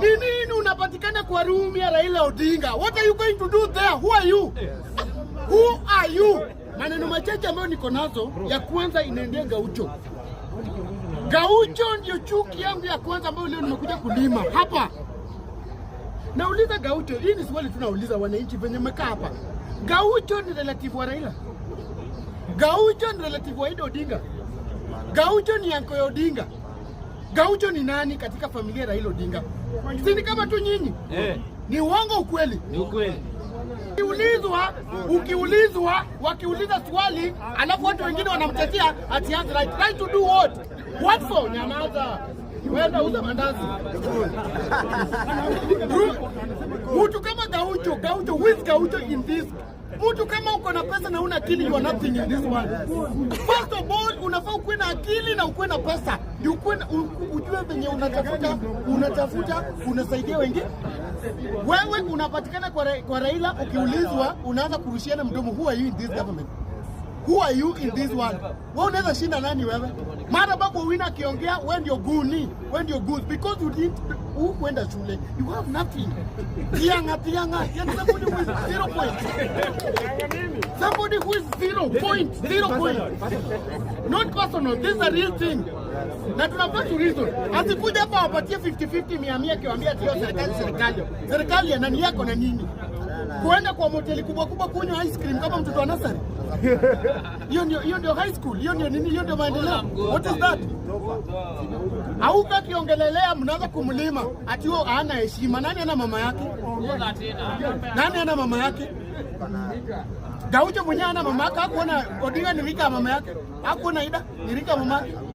Ni nini unapatikana kwa room ya Raila Odinga? What are you going to do there? Who are you? Who are you? Maneno machache ambayo niko nazo, ya kwanza inaendea Gaucho. Gaucho ndio chuki yangu ya kwanza ambayo leo nimekuja kulima hapa. Nauliza Gaucho, hii ni swali tunauliza wananchi venye mmekaa hapa. Gaucho ni relative wa Raila. Gaucho ni relative wa Ida Odinga. Gaucho ni uncle ya Odinga. Gaucho ni nani katika familia ya Raila Odinga? Si ni kama tu nyinyi? Ni uongo ukweli? Ni ukweli. Ukiulizwa, wakiuliza swali, alafu watu wengine wanamtetea ati has right to do what? What for? Nyamaza. Wenda uza mandazi. Mtu kama Gaucho, who is Gaucho in this? Mtu kama uko na pesa na una akili, you are nothing in this world. First of all, unafaa ukuwe na akili na ukuwe na pesa. Ujue venye unatafuta, unasaidia wengine. Wewe unapatikana kwa Raila, ukiulizwa unaanza kurushiana mdomo. Who are you in this government? Who are you in this world? Wewe unaweza shinda nani wewe? Mara babu wina akiongea, wewe ndio guni, wewe ndio good because you didn't kwenda shule. You have nothing. Tianga. Somebody who is 0 point. Somebody who is 0 point. Not personal. This is a real thing. Na tunapata to reason. Asikuja hapa wapatie 50-50 100 kiwaambia tio serikali. Serikali ya nani yako na nini? Kuenda kwa hoteli kubwa kunywa ice cream kama mtoto wa nasari. Hiyo ndio high school. Hiyo ndio nini? Hiyo ndio maendeleo. What is that? Auka kiongelelea mnaanza kumlima. Ati huo hana heshima. Nani ana mama yake? Nani ana mama yake? Gaucho mwenyewe ana mama yake. Hakuona Odinga ni rika mama yake. Hakuona Ida ni rika mama yake.